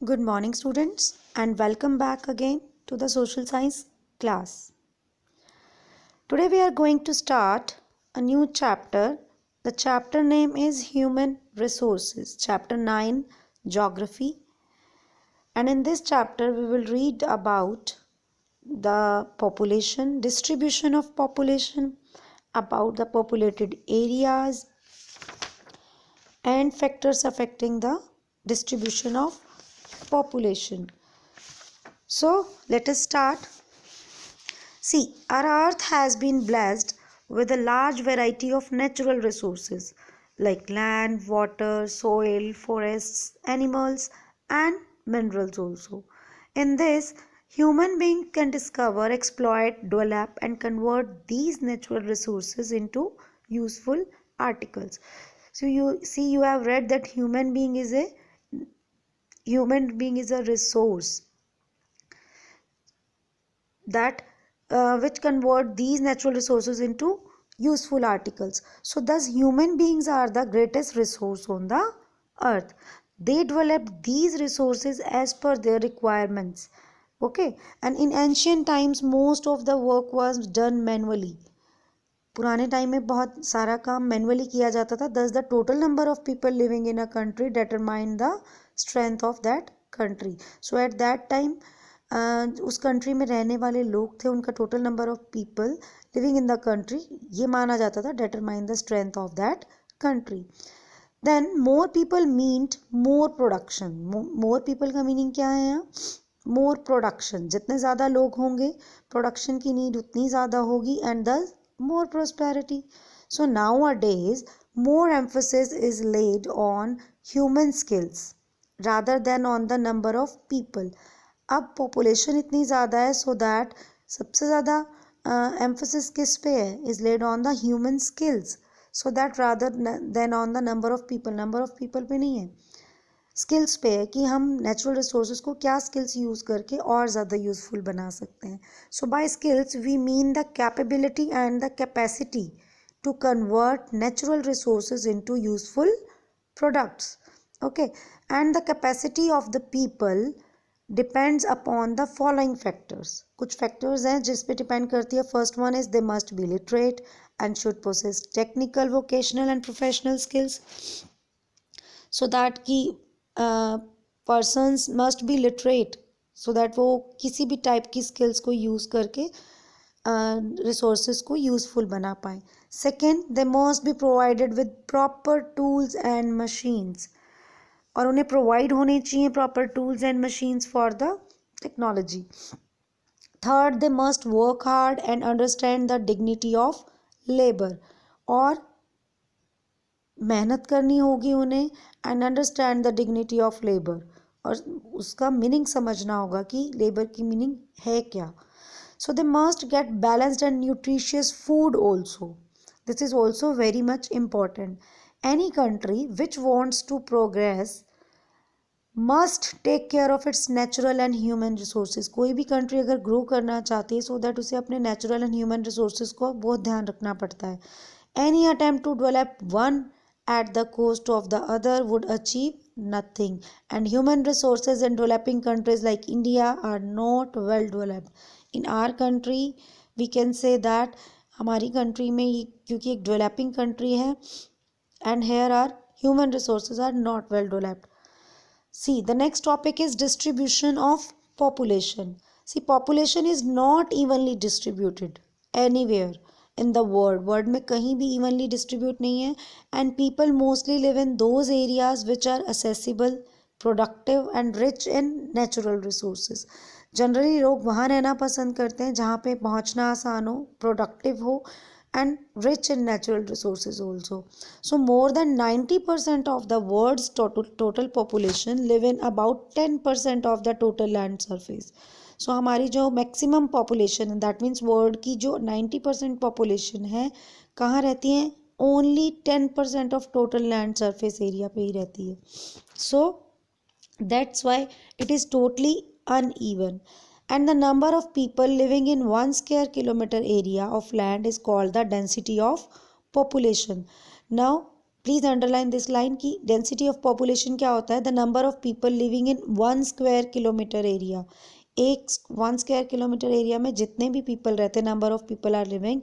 Good morning, students, and welcome back again to the social science class. Today, we are going to start a new chapter. The chapter name is Human Resources, Chapter 9, Geography. And in this chapter, we will read about the population, distribution of population, about the populated areas, and factors affecting the distribution of population. So, let us start. See, our earth has been blessed with a large variety of natural resources like land, water, soil, forests, animals, and minerals also. In this, human beings can discover, exploit, develop, and convert these natural resources into useful articles. So you see, you have read that human being is a resource that which convert these natural resources into useful articles. So thus human beings are the greatest resource on the earth. They develop these resources as per their requirements. Okay, and in ancient times most of the work was done manually. पुराने time में बहुत सारा काम manually किया जाता था. Thus the total number of people living in a country determine the strength of that country. So at that time उस country में रहने वाले लोग थे, उनका total number of people living in the country ये माना जाता था determine the strength of that country. Then more people meant more production. More people का मीनिंग क्या है यहाँ? More production. जितने ज़्यादा लोग होंगे प्रोडक्शन की नीड उतनी ज़्यादा होगी and the more prosperity. So now a days more emphasis is laid on human skills rather than on the number of people. अब पॉपुलेशन इतनी ज़्यादा है सो दैट सबसे ज़्यादा एम्फोसिस किस पे है? Is laid on the human skills so that rather than on the number of people. Number of people पे नहीं है, स्किल्स पे है कि हम नेचुरल रिसोर्सेज को क्या स्किल्स यूज़ करके और ज़्यादा यूज़फुल बना सकते हैं. So by skills we mean the capability and the capacity to convert natural resources into useful products. Okay, and the capacity of the people depends upon the following factors. कुछ factors हैं जिस पे depend करती है. First one is they must be literate and should possess technical, vocational and professional skills. So that की persons must be literate so that वो किसी भी टाइप की स्किल्स को यूज़ करके रिसोर्सेज को यूज़फुल बना पाए. Second, they must be provided with proper tools and machines. और उन्हें प्रोवाइड होने चाहिए proper tools and machines for the technology. Third, they must work hard and understand the dignity of labour. और मेहनत करनी होगी उन्हें and understand the dignity of labour. और उसका मीनिंग समझना होगा कि लेबर की मीनिंग है क्या. So they must get balanced and nutritious food also. This is also very much important. Any country which wants to progress must take care of its natural and human resources. कोई भी country अगर grow करना चाहती है so that उसे अपने natural and human resources को बहुत ध्यान रखना पड़ता है. Any attempt to develop one at the cost of the other would achieve nothing. And human resources in developing countries like India are not well developed. In our country we can say that हमारी country में क्योंकि एक developing country है and here our human resources are not well developed. See, the next topic is distribution of population. See, population is not evenly distributed anywhere in the world में कहीं भी evenly distribute नहीं है. And people mostly live in those areas which are accessible, productive and rich in natural resources. Generally लोग वहाँ रहना पसंद करते हैं जहाँ पे पहुँचना आसान हो, प्रोडक्टिव हो and rich in natural resources also. So more than 90% of the world's total population live in about 10% of the total land surface. So हमारी जो maximum population है, that means world की जो 90% population है कहाँ रहती है? Only 10% of total land surface area पे ही रहती है. So that's why it is totally uneven. And the number of people living in 1 square kilometer area of land is called the density of population. Now please underline this line की density of population क्या होता है, the number of people living in 1 square kilometre area. एक 1 square kilometre area में जितने भी people रहते हैं, number of people are living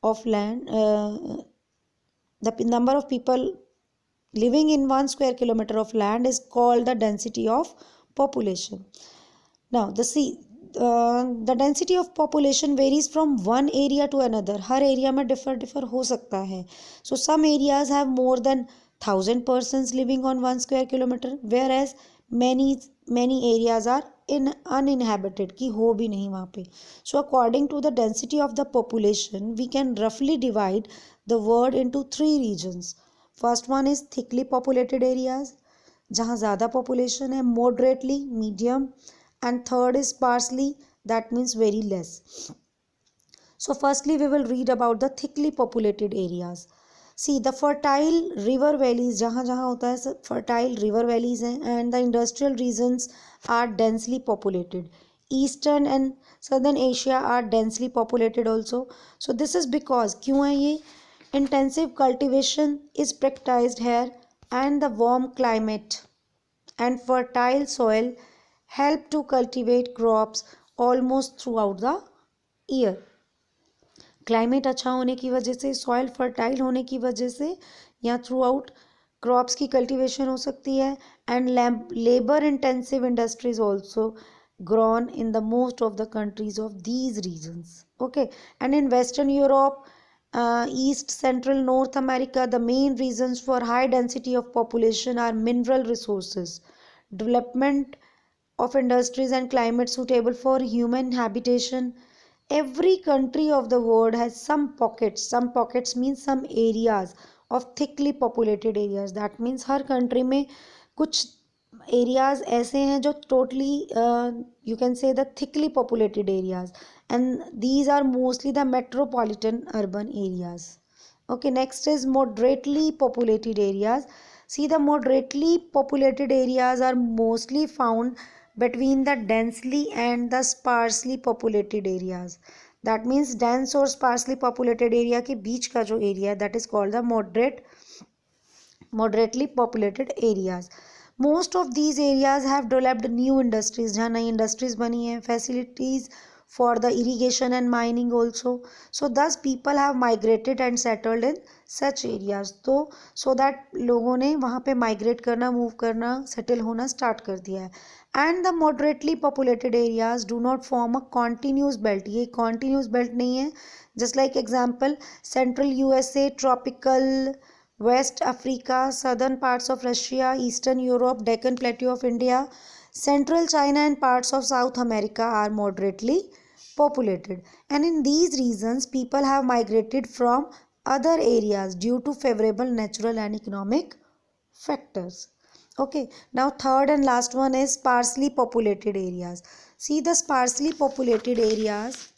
of land, the number of people living in 1 square kilometer of land is called the density of population. Now the density of population varies from one area to another. Her area में differ हो सकता है. So some areas have more than 1,000 persons living on 1 square kilometer, whereas many areas are uninhabited, कि हो भी नहीं वहाँ पे. So according to the density of the population, we can roughly divide the world into 3 regions. First one is thickly populated areas, जहाँ ज़्यादा population है, moderately, medium, and third is sparsely, that means very less. So firstly we will read about the thickly populated areas. See the fertile river valleys, जहाँ जहाँ होता है fertile river valleys हैं, and the industrial regions are densely populated. Eastern and southern Asia are densely populated also. So this is because, क्यों है ये, intensive cultivation is practiced here, and the warm climate and fertile soil help to cultivate crops almost throughout the year. Climate अच्छा होने की वजह से, soil fertile होने की वजह से यहाँ थ्रू आउट क्रॉप्स की कल्टीवेशन हो सकती है. And labour intensive industries also grown in the most of the countries of these regions. Okay, and in Western Europe, East, Central, North America, the main reasons for high density of population are mineral resources, development of industries, and climate suitable for human habitation. Every country of the world has some pockets means some areas of thickly populated areas. That means her country में कुछ areas ऐसे हैं जो totally you can say the thickly populated areas, and these are mostly the metropolitan urban areas. Okay, next is moderately populated areas. See, the moderately populated areas are mostly found between the densely and the sparsely populated areas. That means dense और sparsely populated area के बीच का जो area, that is called the moderately populated areas. Most of these areas have developed new industries, जहाँ नई industries बनी हैं, facilities for the irrigation and mining also. So thus people have migrated and settled in such areas. तो so that लोगों ने वहाँ पे migrate करना, move करना, settle होना start कर दिया है. And the moderately populated areas do not form a continuous belt. ये continuous belt नहीं है. Just like example, Central USA, tropical West Africa, southern parts of Russia, Eastern Europe, Deccan Plateau of India, Central China, and parts of South America are moderately populated. And in these regions, people have migrated from other areas due to favorable natural and economic factors. Okay, now third and last one is sparsely populated areas. See, the sparsely populated areas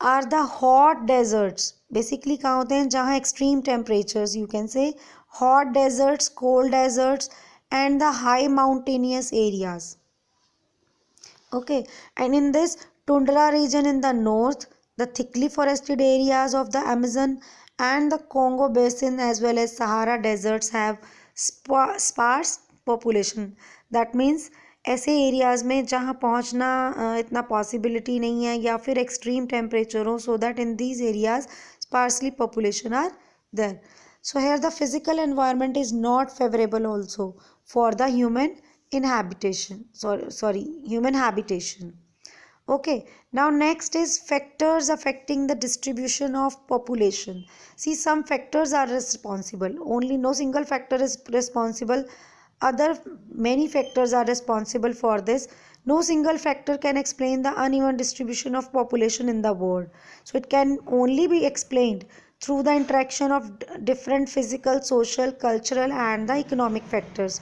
are the hot deserts. Basically कहाँ होते हैं, जहाँ extreme temperatures, you can say hot deserts, cold deserts, and the high mountainous areas. Okay, and in this tundra region in the north, the thickly forested areas of the Amazon and the Congo basin as well as Sahara deserts have sparse population. That means ऐसे areas में जहाँ पहुँचना इतना possibility नहीं है या फिर extreme temperature हो, so that in these areas sparsely population are there. So here the physical environment is not favourable also for the human human habitation. Okay, now next is factors affecting the distribution of population. See, some factors are responsible, only no single factor is responsible, many factors are responsible for this. No single factor can explain the uneven distribution of population in the world. So it can only be explained through the interaction of different physical, social, cultural and the economic factors.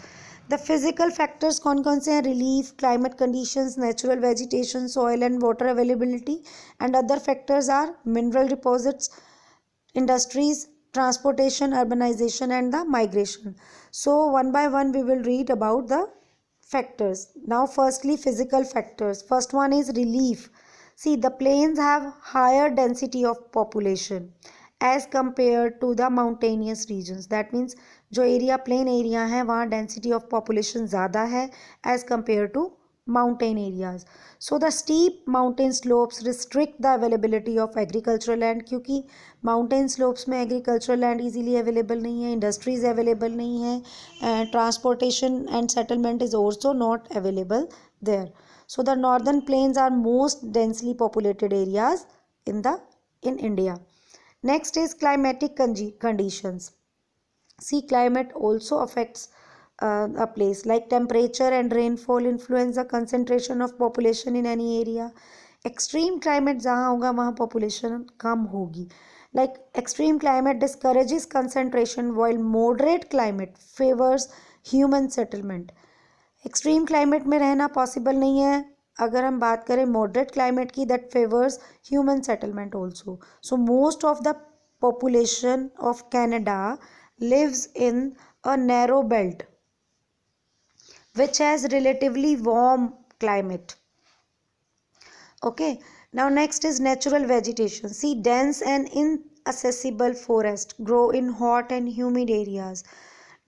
The physical factors कौन कौन से हैं, relief, climate conditions, natural vegetation, soil and water availability, and other factors are mineral deposits, industries, transportation, urbanization and the migration. So one by one we will read about the factors. Now firstly physical factors. First one is relief. See, the plains have higher density of population as compare to the mountainous regions. That means जो area plain area है वहाँ density of population ज़्यादा है as compare to mountain areas. So the steep mountain slopes restrict the availability of agricultural land, क्योंकि mountain slopes में agricultural land easily available नहीं है, industries available नहीं है, and transportation and settlement is also not available there. So the northern plains are most densely populated areas in India. Next is climatic conditions. See, climate also affects a place, like temperature and rainfall influence the concentration of population in any area. Extreme climate जहाँ होगा वहाँ population कम होगी. Like extreme climate discourages concentration while moderate climate favors human settlement. Extreme climate में रहना possible नहीं है. अगर हम बात करें moderate climate की, that favors human settlement also. So most of the population of Canada lives in a narrow belt which has relatively warm climate. Okay, now next is natural vegetation. See, dense and inaccessible forest grow in hot and humid areas.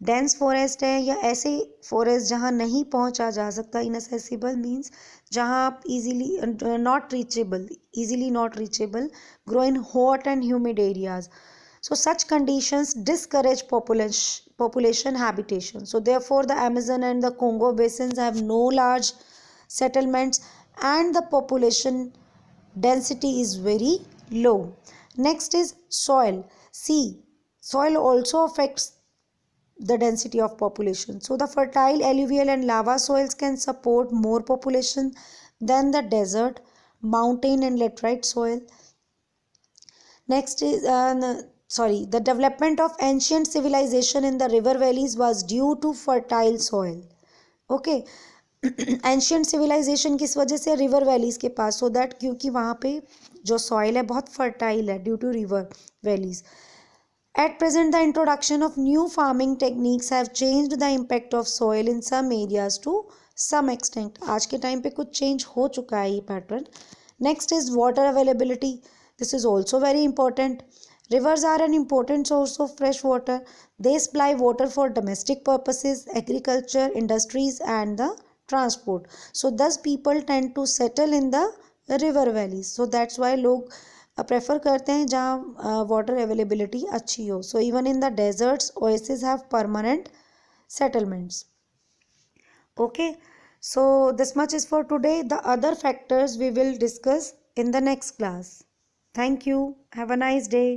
Dense forest है या ऐसे forest जहाँ नहीं पहुँचा जा सकता. inaccessible means जहाँ आप easily not reachable grow in hot and humid areas. So such conditions discourage population habitation. So therefore the Amazon and the Congo basins have no large settlements and the population density is very low. Next is soil. See, soil also affects the density of population. So the fertile alluvial and lava soils can support more population than the desert, mountain and laterite soil. Next is the development of ancient civilization in the river valleys was due to fertile soil. Okay. Ancient civilisation किस वजह से? River valleys के पास. So that क्योंकि वहाँ पे जो soil है बहुत फर्टाइल है due to river valleys. At present, the introduction of new farming techniques have changed the impact of soil in some areas to some extent. आज के टाइम पे कुछ चेंज हो चुका है ये pattern. Next is water availability. This is also very important. Rivers are an important source of fresh water. They supply water for domestic purposes, agriculture, industries and the transport. So thus people tend to settle in the river valleys. So that's why लोग prefer करते हैं जहाँ water availability अच्छी हो. So even in the deserts oasis have permanent settlements. Okay, so this much is for today. The other factors we will discuss in the next class. Thank you. Have a nice day.